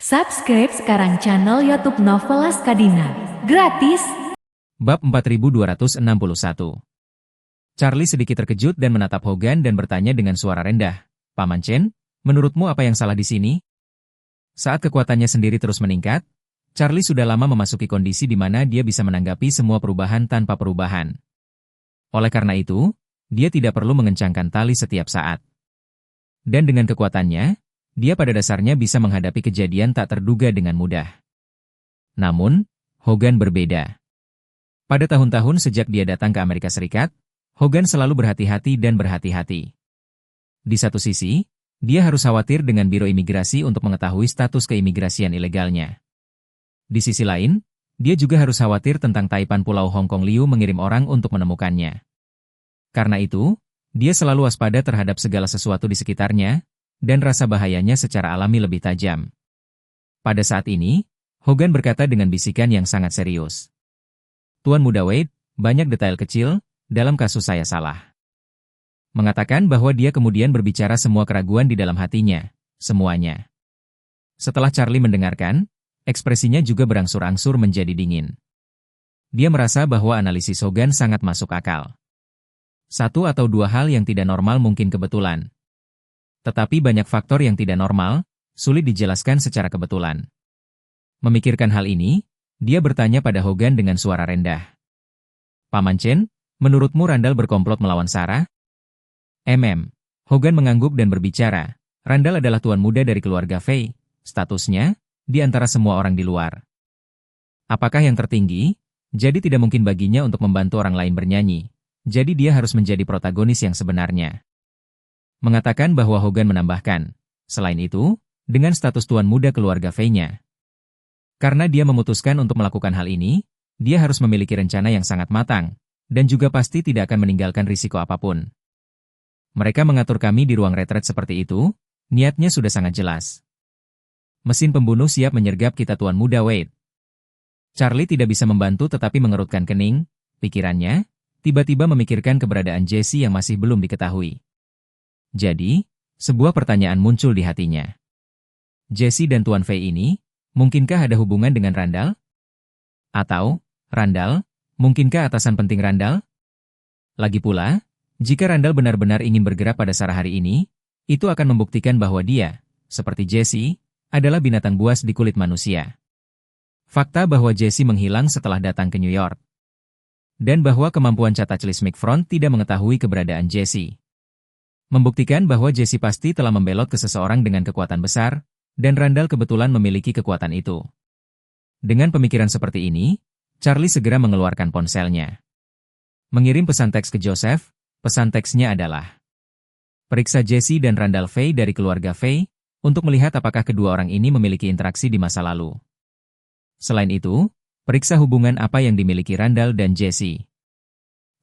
Subscribe sekarang channel YouTube Novelas Kadina. Gratis. Bab 4261. Charlie sedikit terkejut dan menatap Hogan dan bertanya dengan suara rendah, "Paman Chen, menurutmu apa yang salah di sini?" Saat kekuatannya sendiri terus meningkat, Charlie sudah lama memasuki kondisi di mana dia bisa menanggapi semua perubahan tanpa perubahan. Oleh karena itu, dia tidak perlu mengencangkan tali setiap saat. Dan dengan kekuatannya, dia pada dasarnya bisa menghadapi kejadian tak terduga dengan mudah. Namun, Hogan berbeda. Pada tahun-tahun sejak dia datang ke Amerika Serikat, Hogan selalu berhati-hati dan berhati-hati. Di satu sisi, dia harus khawatir dengan Biro Imigrasi untuk mengetahui status keimigrasian ilegalnya. Di sisi lain, dia juga harus khawatir tentang Taipan Pulau Hong Kong Liu mengirim orang untuk menemukannya. Karena itu, dia selalu waspada terhadap segala sesuatu di sekitarnya, dan rasa bahayanya secara alami lebih tajam. Pada saat ini, Hogan berkata dengan bisikan yang sangat serius. "Tuan Muda Wade, banyak detail kecil, dalam kasus saya salah." Mengatakan bahwa dia kemudian berbicara semua keraguan di dalam hatinya, semuanya. Setelah Charlie mendengarkan, ekspresinya juga berangsur-angsur menjadi dingin. Dia merasa bahwa analisis Hogan sangat masuk akal. Satu atau dua hal yang tidak normal mungkin kebetulan. Tetapi banyak faktor yang tidak normal, sulit dijelaskan secara kebetulan. Memikirkan hal ini, dia bertanya pada Hogan dengan suara rendah. "Paman Chen, menurutmu Randall berkomplot melawan Sarah?" Hogan mengangguk dan berbicara, "Randall adalah tuan muda dari keluarga Fei, statusnya, di antara semua orang di luar. Apakah yang tertinggi? Jadi tidak mungkin baginya untuk membantu orang lain bernyanyi. Jadi dia harus menjadi protagonis yang sebenarnya." Mengatakan bahwa Hogan menambahkan, selain itu, dengan status tuan muda keluarga Fei-nya. Karena dia memutuskan untuk melakukan hal ini, dia harus memiliki rencana yang sangat matang, dan juga pasti tidak akan meninggalkan risiko apapun. "Mereka mengatur kami di ruang retret seperti itu, niatnya sudah sangat jelas. Mesin pembunuh siap menyergap kita Tuan Muda Wade." Charlie tidak bisa membantu tetapi mengerutkan kening, pikirannya, tiba-tiba memikirkan keberadaan Jesse yang masih belum diketahui. Jadi, sebuah pertanyaan muncul di hatinya. Jesse dan Tuan Fei ini, mungkinkah ada hubungan dengan Randall? Atau, Randall, mungkinkah atasan penting Randall? Lagi pula, jika Randall benar-benar ingin bergerak pada Sarah hari ini, itu akan membuktikan bahwa dia, seperti Jesse, adalah binatang buas di kulit manusia. Fakta bahwa Jesse menghilang setelah datang ke New York. Dan bahwa kemampuan Cataclysmic Mic-Front tidak mengetahui keberadaan Jesse. Membuktikan bahwa Jesse pasti telah membelot ke seseorang dengan kekuatan besar, dan Randall kebetulan memiliki kekuatan itu. Dengan pemikiran seperti ini, Charlie segera mengeluarkan ponselnya. Mengirim pesan teks ke Joseph, pesan teksnya adalah, "Periksa Jesse dan Randall Fei dari keluarga Fei, untuk melihat apakah kedua orang ini memiliki interaksi di masa lalu. Selain itu, periksa hubungan apa yang dimiliki Randall dan Jesse.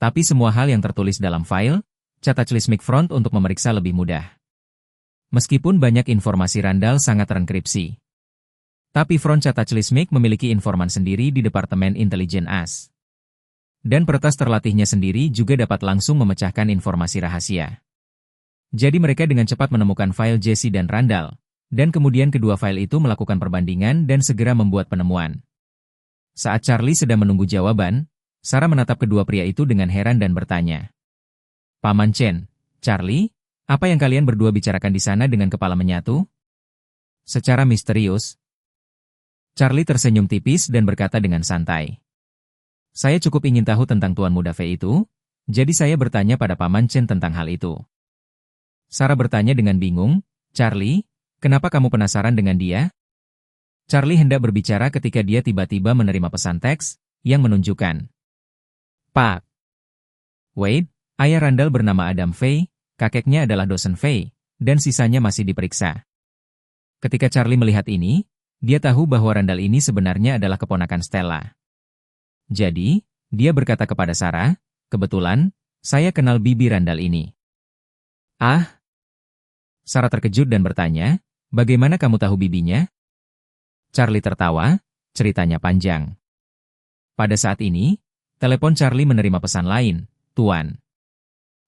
Tapi semua hal yang tertulis dalam file, Cataclysmic Front untuk memeriksa lebih mudah. Meskipun banyak informasi Randall sangat terenkripsi. Tapi Front Cataclysmic memiliki informan sendiri di Departemen Intelijen AS. Dan peretas terlatihnya sendiri juga dapat langsung memecahkan informasi rahasia. Jadi mereka dengan cepat menemukan file Jesse dan Randall, dan kemudian kedua file itu melakukan perbandingan dan segera membuat penemuan." Saat Charlie sedang menunggu jawaban, Sarah menatap kedua pria itu dengan heran dan bertanya, "Paman Chen, Charlie, apa yang kalian berdua bicarakan di sana dengan kepala menyatu?" Secara misterius, Charlie tersenyum tipis dan berkata dengan santai, "Saya cukup ingin tahu tentang Tuan Muda Fei itu, jadi saya bertanya pada Paman Chen tentang hal itu." Sarah bertanya dengan bingung, "Charlie, kenapa kamu penasaran dengan dia?" Charlie hendak berbicara ketika dia tiba-tiba menerima pesan teks yang menunjukkan, "Pak Wade, ayah Randall bernama Adam Fei, kakeknya adalah dosen Fei, dan sisanya masih diperiksa." Ketika Charlie melihat ini, dia tahu bahwa Randall ini sebenarnya adalah keponakan Stella. Jadi, dia berkata kepada Sarah, "Kebetulan, saya kenal bibi Randall ini." "Ah?" Sarah terkejut dan bertanya, "Bagaimana kamu tahu bibinya?" Charlie tertawa, ceritanya panjang. Pada saat ini, telepon Charlie menerima pesan lain, "Tuan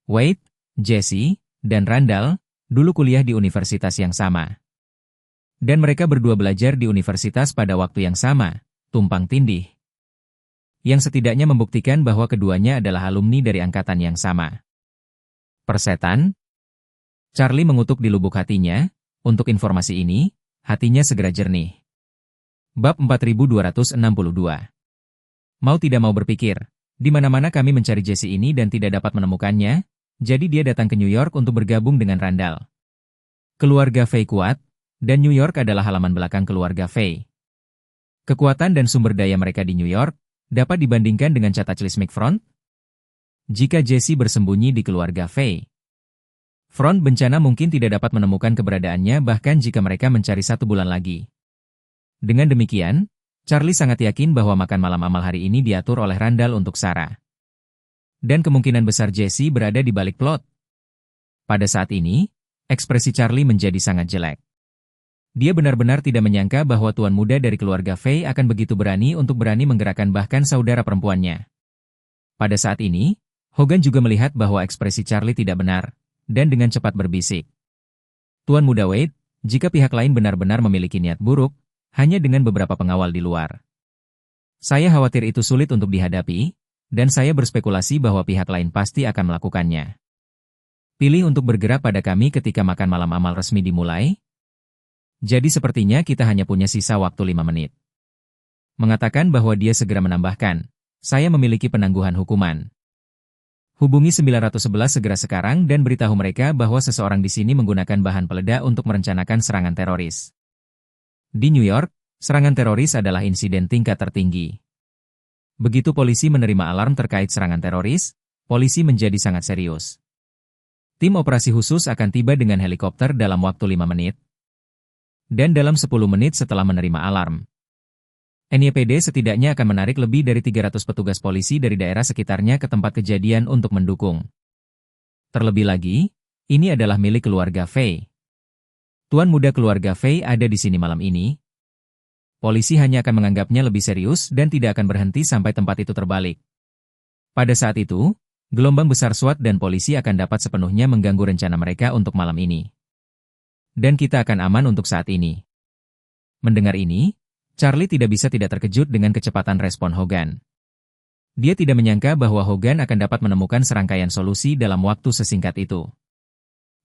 Wade, Jesse, dan Randall, dulu kuliah di universitas yang sama. Dan mereka berdua belajar di universitas pada waktu yang sama, tumpang tindih. Yang setidaknya membuktikan bahwa keduanya adalah alumni dari angkatan yang sama. Persetan? Charlie mengutuk di lubuk hatinya. Untuk informasi ini, hatinya segera jernih. Bab 4262. Mau tidak mau berpikir, di mana-mana kami mencari Jesse ini dan tidak dapat menemukannya, jadi dia datang ke New York untuk bergabung dengan Randall. Keluarga Fay kuat, dan New York adalah halaman belakang keluarga Fay. Kekuatan dan sumber daya mereka di New York dapat dibandingkan dengan Cataclysmic Front? Jika Jesse bersembunyi di keluarga Fay, Front bencana mungkin tidak dapat menemukan keberadaannya bahkan jika mereka mencari 1 bulan lagi. Dengan demikian, Charlie sangat yakin bahwa makan malam amal hari ini diatur oleh Randall untuk Sarah. Dan kemungkinan besar Jesse berada di balik plot. Pada saat ini, ekspresi Charlie menjadi sangat jelek. Dia benar-benar tidak menyangka bahwa tuan muda dari keluarga Fay akan begitu berani untuk menggerakkan bahkan saudara perempuannya. Pada saat ini, Hogan juga melihat bahwa ekspresi Charlie tidak benar, dan dengan cepat berbisik. Tuan muda Wade, jika pihak lain benar-benar memiliki niat buruk, hanya dengan beberapa pengawal di luar. Saya khawatir itu sulit untuk dihadapi, dan saya berspekulasi bahwa pihak lain pasti akan melakukannya. Pilih untuk bergerak pada kami ketika makan malam amal resmi dimulai? Jadi sepertinya kita hanya punya sisa waktu 5 menit. Mengatakan bahwa dia segera menambahkan, saya memiliki penangguhan hukuman. Hubungi 911 segera sekarang dan beritahu mereka bahwa seseorang di sini menggunakan bahan peledak untuk merencanakan serangan teroris. Di New York, serangan teroris adalah insiden tingkat tertinggi. Begitu polisi menerima alarm terkait serangan teroris, polisi menjadi sangat serius. Tim operasi khusus akan tiba dengan helikopter dalam waktu 5 menit. Dan dalam 10 menit setelah menerima alarm, NYPD setidaknya akan menarik lebih dari 300 petugas polisi dari daerah sekitarnya ke tempat kejadian untuk mendukung. Terlebih lagi, ini adalah milik keluarga Fay. Tuan muda keluarga Fay ada di sini malam ini. Polisi hanya akan menganggapnya lebih serius dan tidak akan berhenti sampai tempat itu terbalik. Pada saat itu, gelombang besar SWAT dan polisi akan dapat sepenuhnya mengganggu rencana mereka untuk malam ini. Dan kita akan aman untuk saat ini. Mendengar ini, Charlie tidak bisa tidak terkejut dengan kecepatan respon Hogan. Dia tidak menyangka bahwa Hogan akan dapat menemukan serangkaian solusi dalam waktu sesingkat itu.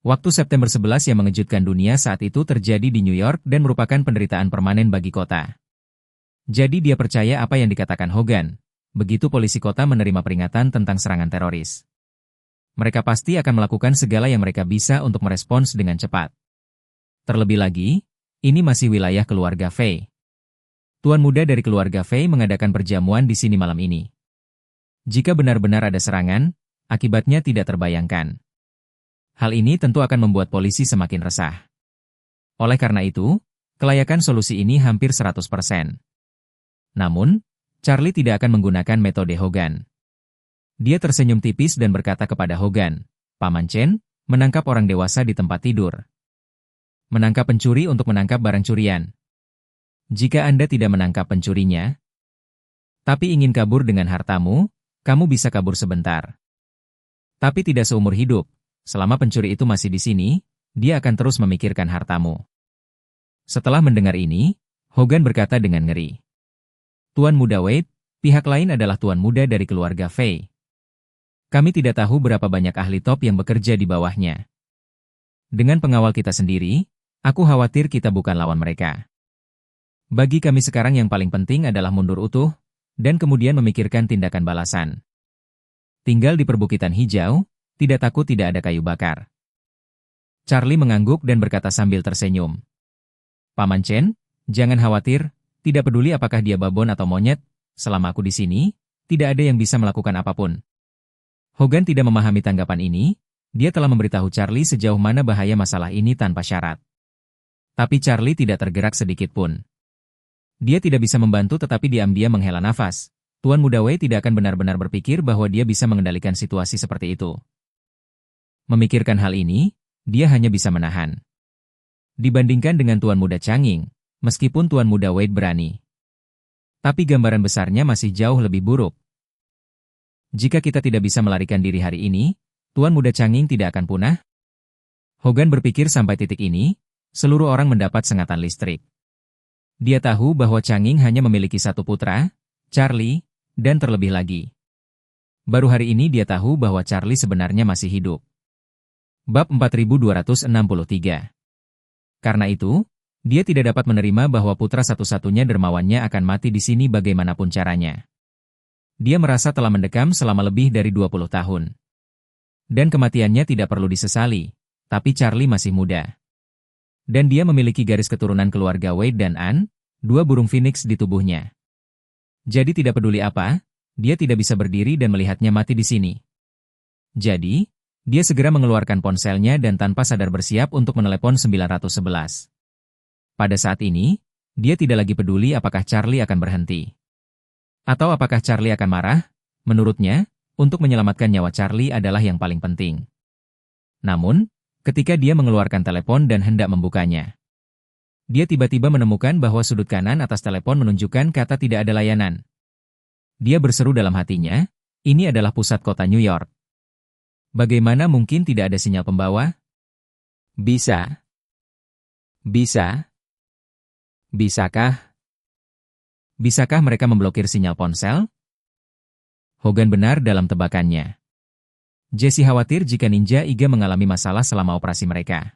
Waktu September 11 yang mengejutkan dunia saat itu terjadi di New York dan merupakan penderitaan permanen bagi kota. Jadi dia percaya apa yang dikatakan Hogan, begitu polisi kota menerima peringatan tentang serangan teroris. Mereka pasti akan melakukan segala yang mereka bisa untuk merespons dengan cepat. Terlebih lagi, ini masih wilayah keluarga Fay. Tuan muda dari keluarga Fay mengadakan perjamuan di sini malam ini. Jika benar-benar ada serangan, akibatnya tidak terbayangkan. Hal ini tentu akan membuat polisi semakin resah. Oleh karena itu, kelayakan solusi ini hampir 100%. Namun, Charlie tidak akan menggunakan metode Hogan. Dia tersenyum tipis dan berkata kepada Hogan, Paman Chen, menangkap orang dewasa di tempat tidur. Menangkap pencuri untuk menangkap barang curian. Jika Anda tidak menangkap pencurinya, tapi ingin kabur dengan hartamu, kamu bisa kabur sebentar. Tapi tidak seumur hidup, selama pencuri itu masih di sini, dia akan terus memikirkan hartamu. Setelah mendengar ini, Hogan berkata dengan ngeri. Tuan muda Wade, pihak lain adalah tuan muda dari keluarga Fay. Kami tidak tahu berapa banyak ahli top yang bekerja di bawahnya. Dengan pengawal kita sendiri, aku khawatir kita bukan lawan mereka. Bagi kami sekarang yang paling penting adalah mundur utuh, dan kemudian memikirkan tindakan balasan. Tinggal di perbukitan hijau, tidak takut tidak ada kayu bakar. Charlie mengangguk dan berkata sambil tersenyum. Paman Chen, jangan khawatir, tidak peduli apakah dia babon atau monyet, selama aku di sini, tidak ada yang bisa melakukan apapun. Hogan tidak memahami tanggapan ini, dia telah memberitahu Charlie sejauh mana bahaya masalah ini tanpa syarat. Tapi Charlie tidak tergerak sedikit pun. Dia tidak bisa membantu tetapi diam-diam menghela nafas. Tuan muda Wei tidak akan benar-benar berpikir bahwa dia bisa mengendalikan situasi seperti itu. Memikirkan hal ini, dia hanya bisa menahan. Dibandingkan dengan Tuan muda Changing, meskipun Tuan muda Wade berani. Tapi gambaran besarnya masih jauh lebih buruk. Jika kita tidak bisa melarikan diri hari ini, Tuan muda Changing tidak akan punah. Hogan berpikir sampai titik ini, seluruh orang mendapat sengatan listrik. Dia tahu bahwa Changing hanya memiliki satu putra, Charlie, dan terlebih lagi. Baru hari ini dia tahu bahwa Charlie sebenarnya masih hidup. Bab 4263. Karena itu, dia tidak dapat menerima bahwa putra satu-satunya dermawannya akan mati di sini bagaimanapun caranya. Dia merasa telah mendekam selama lebih dari 20 tahun. Dan kematiannya tidak perlu disesali, tapi Charlie masih muda. Dan dia memiliki garis keturunan keluarga Wade dan Anne, dua burung phoenix di tubuhnya. Jadi tidak peduli apa, dia tidak bisa berdiri dan melihatnya mati di sini. Jadi, dia segera mengeluarkan ponselnya dan tanpa sadar bersiap untuk menelepon 911. Pada saat ini, dia tidak lagi peduli apakah Charlie akan berhenti. Atau apakah Charlie akan marah, menurutnya, untuk menyelamatkan nyawa Charlie adalah yang paling penting. Namun, ketika dia mengeluarkan telepon dan hendak membukanya, dia tiba-tiba menemukan bahwa sudut kanan atas telepon menunjukkan kata tidak ada layanan. Dia berseru dalam hatinya, ini adalah pusat kota New York. Bagaimana mungkin tidak ada sinyal pembawa? Bisa. Bisakah? Bisakah mereka memblokir sinyal ponsel? Hogan benar dalam tebakannya. Jesse khawatir jika Ninja Iga mengalami masalah selama operasi mereka.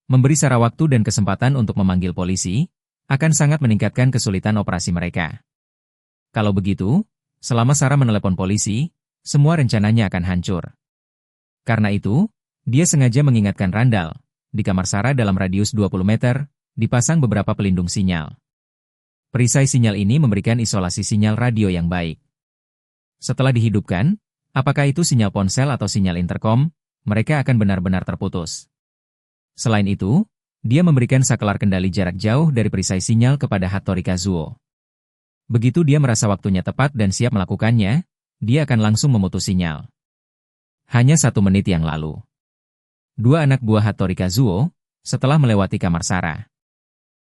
Memberi Sarah waktu dan kesempatan untuk memanggil polisi, akan sangat meningkatkan kesulitan operasi mereka. Kalau begitu, selama Sarah menelepon polisi, semua rencananya akan hancur. Karena itu, dia sengaja mengingatkan Randall, di kamar Sarah dalam radius 20 meter, dipasang beberapa pelindung sinyal. Perisai sinyal ini memberikan isolasi sinyal radio yang baik. Setelah dihidupkan, apakah itu sinyal ponsel atau sinyal interkom, mereka akan benar-benar terputus. Selain itu, dia memberikan sakelar kendali jarak jauh dari perisai sinyal kepada Hattori Kazuo. Begitu dia merasa waktunya tepat dan siap melakukannya, dia akan langsung memutus sinyal. Hanya 1 menit yang lalu. Dua anak buah Hattori Kazuo, setelah melewati kamar Sarah,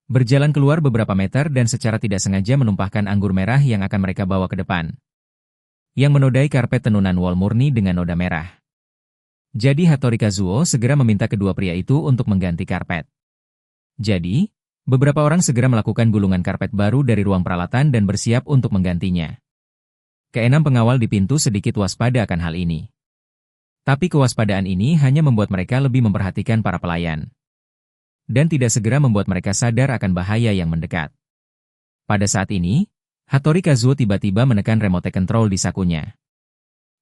berjalan keluar beberapa meter dan secara tidak sengaja menumpahkan anggur merah yang akan mereka bawa ke depan, yang menodai karpet tenunan wol murni dengan noda merah. Jadi Hattori Kazuo segera meminta kedua pria itu untuk mengganti karpet. Jadi, beberapa orang segera melakukan gulungan karpet baru dari ruang peralatan dan bersiap untuk menggantinya. Keenam pengawal di pintu sedikit waspada akan hal ini. Tapi kewaspadaan ini hanya membuat mereka lebih memperhatikan para pelayan. Dan tidak segera membuat mereka sadar akan bahaya yang mendekat. Pada saat ini, Hattori Kazuo tiba-tiba menekan remote control di sakunya.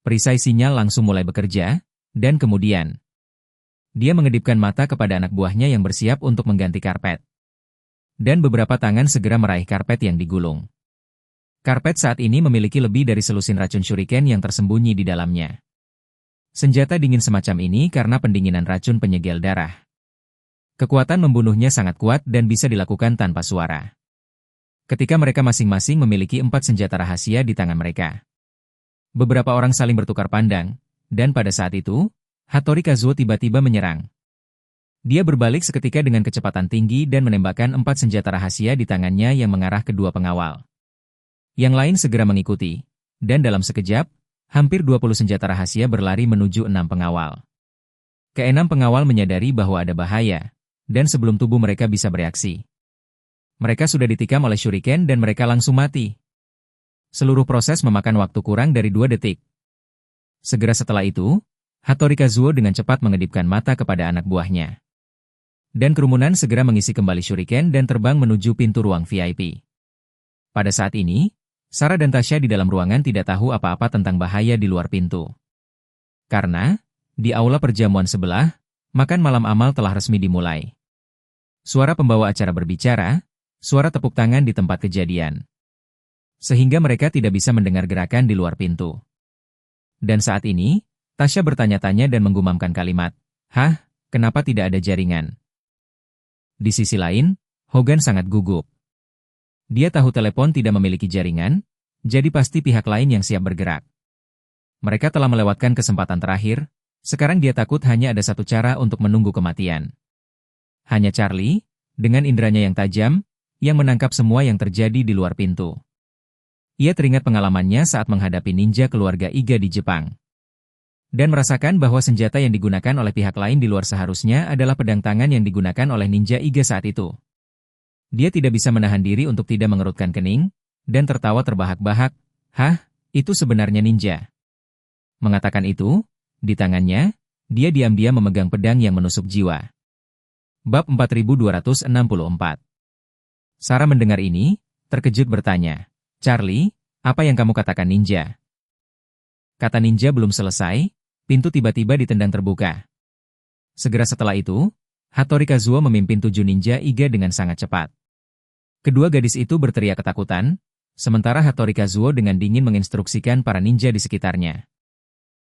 Perisai sinyal langsung mulai bekerja, dan kemudian dia mengedipkan mata kepada anak buahnya yang bersiap untuk mengganti karpet. Dan beberapa tangan segera meraih karpet yang digulung. Karpet saat ini memiliki lebih dari selusin racun shuriken yang tersembunyi di dalamnya. Senjata dingin semacam ini karena pendinginan racun penyegel darah. Kekuatan membunuhnya sangat kuat dan bisa dilakukan tanpa suara. Ketika mereka masing-masing memiliki 4 senjata rahasia di tangan mereka. Beberapa orang saling bertukar pandang, dan pada saat itu, Hattori Kazuo tiba-tiba menyerang. Dia berbalik seketika dengan kecepatan tinggi dan menembakkan 4 senjata rahasia di tangannya yang mengarah ke 2 pengawal. Yang lain segera mengikuti, dan dalam sekejap, hampir 20 senjata rahasia berlari menuju 6 pengawal. Keenam pengawal menyadari bahwa ada bahaya, dan sebelum tubuh mereka bisa bereaksi, mereka sudah ditikam oleh shuriken dan mereka langsung mati. Seluruh proses memakan waktu kurang dari 2 detik. Segera setelah itu, Hattori Kazuo dengan cepat mengedipkan mata kepada anak buahnya. Dan kerumunan segera mengisi kembali shuriken dan terbang menuju pintu ruang VIP. Pada saat ini, Sarah dan Tasha di dalam ruangan tidak tahu apa-apa tentang bahaya di luar pintu. Karena, di aula perjamuan sebelah, makan malam amal telah resmi dimulai. Suara pembawa acara berbicara, suara tepuk tangan di tempat kejadian. Sehingga mereka tidak bisa mendengar gerakan di luar pintu. Dan saat ini, Tasha bertanya-tanya dan menggumamkan kalimat, "Hah, kenapa tidak ada jaringan?" Di sisi lain, Hogan sangat gugup. Dia tahu telepon tidak memiliki jaringan, jadi pasti pihak lain yang siap bergerak. Mereka telah melewatkan kesempatan terakhir, sekarang dia takut hanya ada satu cara untuk menunggu kematian. Hanya Charlie, dengan inderanya yang tajam, yang menangkap semua yang terjadi di luar pintu. Ia teringat pengalamannya saat menghadapi ninja keluarga Iga di Jepang. dan merasakan bahwa senjata yang digunakan oleh pihak lain di luar seharusnya adalah pedang tangan yang digunakan oleh ninja Iga saat itu. Dia tidak bisa menahan diri untuk tidak mengerutkan kening, dan tertawa terbahak-bahak. Hah, itu sebenarnya ninja. Mengatakan itu, di tangannya, dia diam-diam memegang pedang yang menusuk jiwa. Bab 4264. Sarah mendengar ini, terkejut bertanya, Charlie, apa yang kamu katakan ninja? Kata ninja belum selesai, pintu tiba-tiba ditendang terbuka. Segera setelah itu, Hattori Kazuo memimpin 7 ninja Iga dengan sangat cepat. Kedua gadis itu berteriak ketakutan, sementara Hattori Kazuo dengan dingin menginstruksikan para ninja di sekitarnya.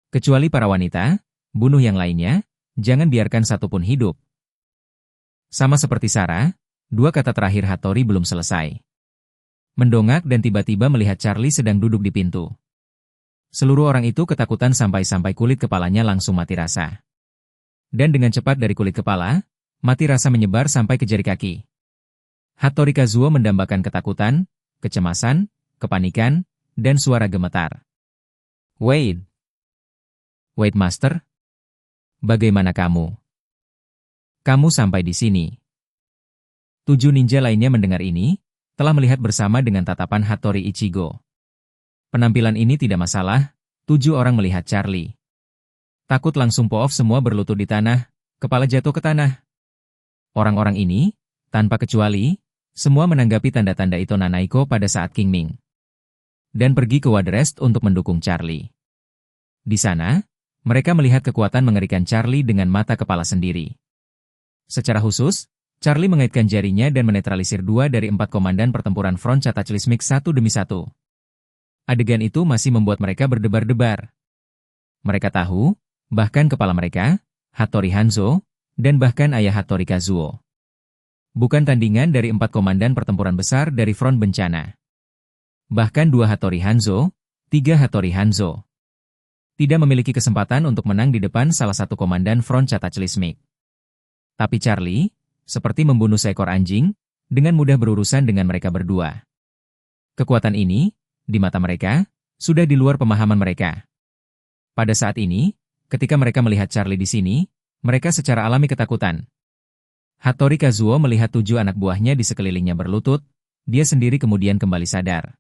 Kecuali para wanita, bunuh yang lainnya, jangan biarkan satupun hidup. Sama seperti Sarah, 2 kata terakhir Hattori belum selesai. Mendongak dan tiba-tiba melihat Charlie sedang duduk di pintu. Seluruh orang itu ketakutan sampai-sampai kulit kepalanya langsung mati rasa. Dan dengan cepat dari kulit kepala, mati rasa menyebar sampai ke jari kaki. Hattori Kazuo mendambakan ketakutan, kecemasan, kepanikan, dan suara gemetar. Wait, Master? Bagaimana kamu? Kamu sampai di sini. 7 ninja lainnya mendengar ini, telah melihat bersama dengan tatapan Hattori Ichigo. Penampilan ini tidak masalah, 7 orang melihat Charlie. Takut langsung po-off semua berlutut di tanah, kepala jatuh ke tanah. Orang-orang ini, tanpa kecuali, semua menanggapi tanda-tanda Ito Nanaiko pada saat King Ming. Dan pergi ke Waterrest untuk mendukung Charlie. Di sana, mereka melihat kekuatan mengerikan Charlie dengan mata kepala sendiri. Secara khusus, Charlie mengaitkan jarinya dan menetralisir 2 dari 4 komandan pertempuran front Cataclysmic satu demi satu. Adegan itu masih membuat mereka berdebar-debar. Mereka tahu, bahkan kepala mereka, Hattori Hanzo, dan bahkan ayah Hattori Kazuo. Bukan tandingan dari 4 komandan pertempuran besar dari front bencana. Bahkan 2 Hattori Hanzo, 3 Hattori Hanzo. Tidak memiliki kesempatan untuk menang di depan salah satu komandan front Cataclysmic. Tapi Charlie, seperti membunuh seekor anjing, dengan mudah berurusan dengan mereka berdua. Kekuatan ini, di mata mereka, sudah di luar pemahaman mereka. Pada saat ini, ketika mereka melihat Charlie di sini, mereka secara alami ketakutan. Hattori Kazuo melihat 7 anak buahnya di sekelilingnya berlutut, dia sendiri kemudian kembali sadar.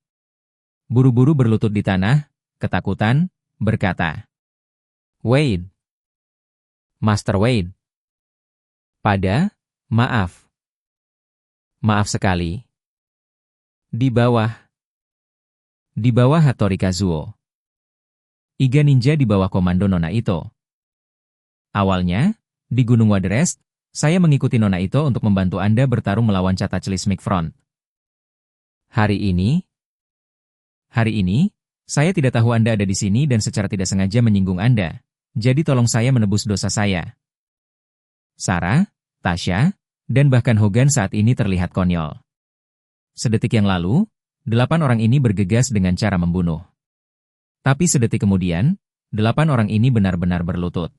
Buru-buru berlutut di tanah, ketakutan, berkata, Wade. Master Wade. Maaf. Maaf sekali. Di bawah Hattori Kazuo. Iga ninja di bawah komando Nona Ito. Awalnya, di Gunung Waterrest, saya mengikuti Nona Ito untuk membantu Anda bertarung melawan Cataclysmic Front. Hari ini, saya tidak tahu Anda ada di sini dan secara tidak sengaja menyinggung Anda, jadi tolong saya menebus dosa saya. Sarah, Tasha, dan bahkan Hogan saat ini terlihat konyol. Sedetik yang lalu, 8 orang ini bergegas dengan cara membunuh. Tapi sedetik kemudian, 8 orang ini benar-benar berlutut.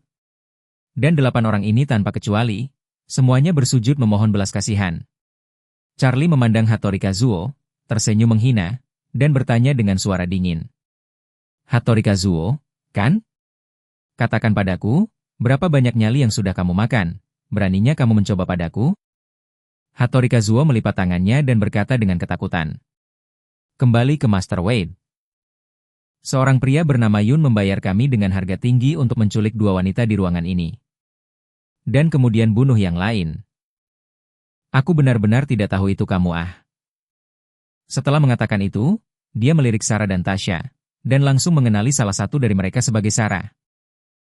Dan 8 orang ini tanpa kecuali, semuanya bersujud memohon belas kasihan. Charlie memandang Hattori Kazuo, tersenyum menghina, dan bertanya dengan suara dingin. Hattori Kazuo, kan? Katakan padaku, berapa banyak nyali yang sudah kamu makan? Beraninya kamu mencoba padaku? Hattori Kazuo melipat tangannya dan berkata dengan ketakutan. Kembali ke Master Wade. Seorang pria bernama Yun membayar kami dengan harga tinggi untuk menculik 2 wanita di ruangan ini. Dan kemudian bunuh yang lain. Aku benar-benar tidak tahu itu kamu Setelah mengatakan itu, dia melirik Sarah dan Tasha, dan langsung mengenali salah satu dari mereka sebagai Sarah.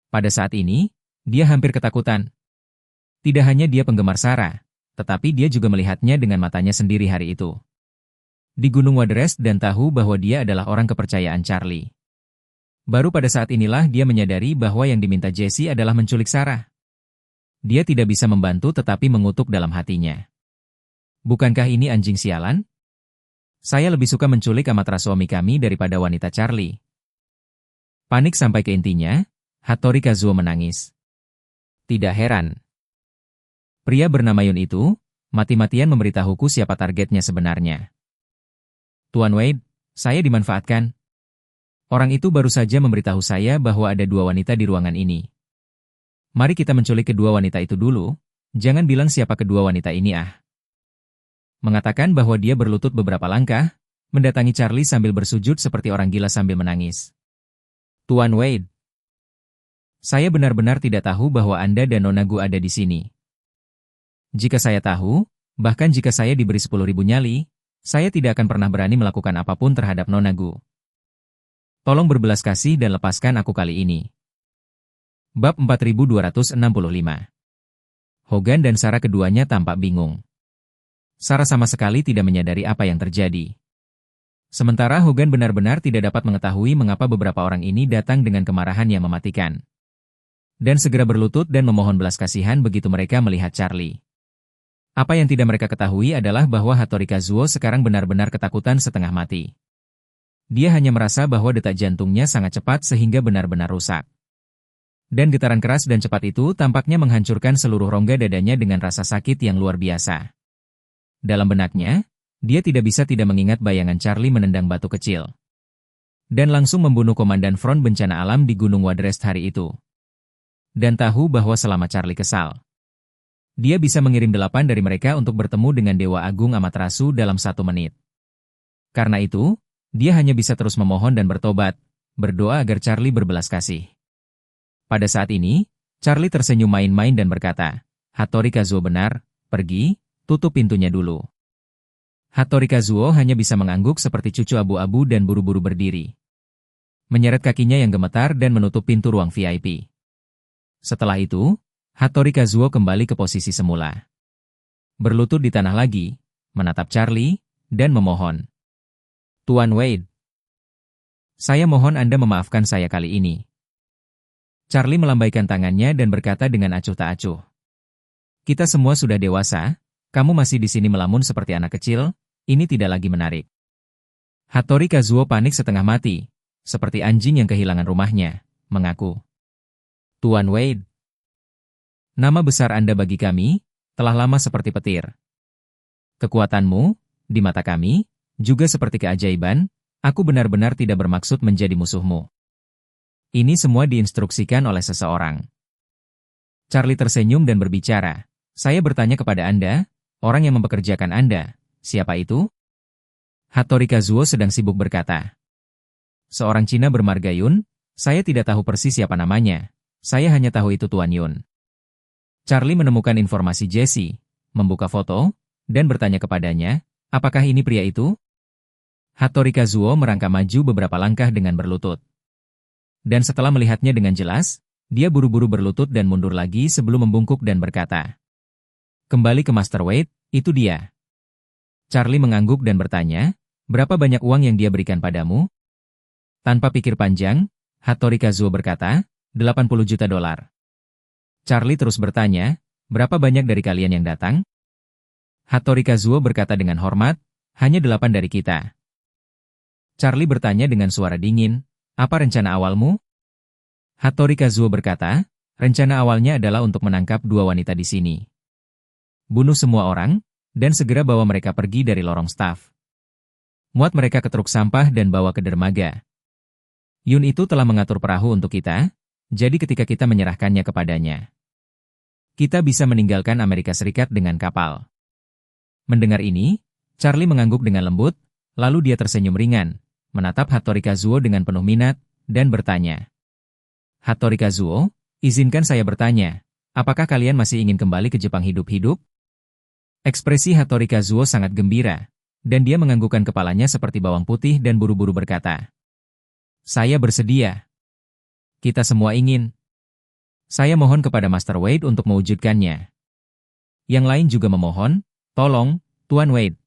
Pada saat ini, dia hampir ketakutan. Tidak hanya dia penggemar Sarah, tetapi dia juga melihatnya dengan matanya sendiri hari itu. Di Gunung Waterrest dan tahu bahwa dia adalah orang kepercayaan Charlie. Baru pada saat inilah dia menyadari bahwa yang diminta Jessie adalah menculik Sarah. Dia tidak bisa membantu tetapi mengutuk dalam hatinya. Bukankah ini anjing sialan? Saya lebih suka menculik amatra suami kami daripada wanita Charlie. Panik sampai ke intinya, Hattori Kazuo menangis. Tidak heran. Pria bernama Yun itu, mati-matian memberitahuku siapa targetnya sebenarnya. Tuan Wade, saya dimanfaatkan. Orang itu baru saja memberitahu saya bahwa ada 2 wanita di ruangan ini. Mari kita menculik kedua wanita itu dulu, jangan bilang siapa kedua wanita ini ah. Mengatakan bahwa dia berlutut beberapa langkah, mendatangi Charlie sambil bersujud seperti orang gila sambil menangis. Tuan Wade. Saya benar-benar tidak tahu bahwa Anda dan Nona Gu ada di sini. Jika saya tahu, bahkan jika saya diberi 10.000 nyali, saya tidak akan pernah berani melakukan apapun terhadap Nona Gu. Tolong berbelas kasih dan lepaskan aku kali ini. Bab 4265. Hogan dan Sarah keduanya tampak bingung. Sarah sama sekali tidak menyadari apa yang terjadi. Sementara Hogan benar-benar tidak dapat mengetahui mengapa beberapa orang ini datang dengan kemarahan yang mematikan. Dan segera berlutut dan memohon belas kasihan begitu mereka melihat Charlie. Apa yang tidak mereka ketahui adalah bahwa Hattori Kazuo sekarang benar-benar ketakutan setengah mati. Dia hanya merasa bahwa detak jantungnya sangat cepat sehingga benar-benar rusak. Dan getaran keras dan cepat itu tampaknya menghancurkan seluruh rongga dadanya dengan rasa sakit yang luar biasa. Dalam benaknya, dia tidak bisa tidak mengingat bayangan Charlie menendang batu kecil. Dan langsung membunuh Komandan Front Bencana Alam di Gunung Wadrest hari itu. Dan tahu bahwa selama Charlie kesal, dia bisa mengirim 8 dari mereka untuk bertemu dengan Dewa Agung Amaterasu dalam 1 menit. Karena itu, dia hanya bisa terus memohon dan bertobat, berdoa agar Charlie berbelas kasih. Pada saat ini, Charlie tersenyum main-main dan berkata, Hattori Kazuo benar, pergi, tutup pintunya dulu. Hattori Kazuo hanya bisa mengangguk seperti cucu abu-abu dan buru-buru berdiri. Menyeret kakinya yang gemetar dan menutup pintu ruang VIP. Setelah itu, Hattori Kazuo kembali ke posisi semula. Berlutut di tanah lagi, menatap Charlie, dan memohon. Tuan Wade, saya mohon Anda memaafkan saya kali ini. Charlie melambaikan tangannya dan berkata dengan acuh tak acuh. Kita semua sudah dewasa, kamu masih di sini melamun seperti anak kecil, ini tidak lagi menarik. Hattori Kazuo panik setengah mati, seperti anjing yang kehilangan rumahnya, mengaku. Tuan Wade, nama besar Anda bagi kami, telah lama seperti petir. Kekuatanmu, di mata kami, juga seperti keajaiban, aku benar-benar tidak bermaksud menjadi musuhmu. Ini semua diinstruksikan oleh seseorang. Charlie tersenyum dan berbicara. Saya bertanya kepada Anda, orang yang mempekerjakan Anda, siapa itu? Hattori Kazuo sedang sibuk berkata. Seorang Cina bermarga Yun, saya tidak tahu persis siapa namanya, saya hanya tahu itu Tuan Yun. Charlie menemukan informasi Jesse, membuka foto, dan bertanya kepadanya, apakah ini pria itu? Hattori Kazuo merangkak maju beberapa langkah dengan berlutut. Dan setelah melihatnya dengan jelas, dia buru-buru berlutut dan mundur lagi sebelum membungkuk dan berkata, kembali ke Master Wade, itu dia. Charlie mengangguk dan bertanya, berapa banyak uang yang dia berikan padamu? Tanpa pikir panjang, Hattori Kazuo berkata, 80 juta dolar. Charlie terus bertanya, berapa banyak dari kalian yang datang? Hattori Kazuo berkata dengan hormat, hanya 8 dari kita. Charlie bertanya dengan suara dingin, apa rencana awalmu? Hattori Kazuo berkata, rencana awalnya adalah untuk menangkap 2 wanita di sini. Bunuh semua orang, dan segera bawa mereka pergi dari lorong staf. Muat mereka ke truk sampah dan bawa ke dermaga. Yun itu telah mengatur perahu untuk kita, jadi ketika kita menyerahkannya kepadanya, kita bisa meninggalkan Amerika Serikat dengan kapal. Mendengar ini, Charlie mengangguk dengan lembut, lalu dia tersenyum ringan, menatap Hattori Kazuo dengan penuh minat, dan bertanya. Hattori Kazuo, izinkan saya bertanya, apakah kalian masih ingin kembali ke Jepang hidup-hidup? Ekspresi Hattori Kazuo sangat gembira, dan dia menganggukkan kepalanya seperti bawang putih dan buru-buru berkata. Saya bersedia. Kita semua ingin. Saya mohon kepada Master Wade untuk mewujudkannya. Yang lain juga memohon, tolong, Tuan Wade.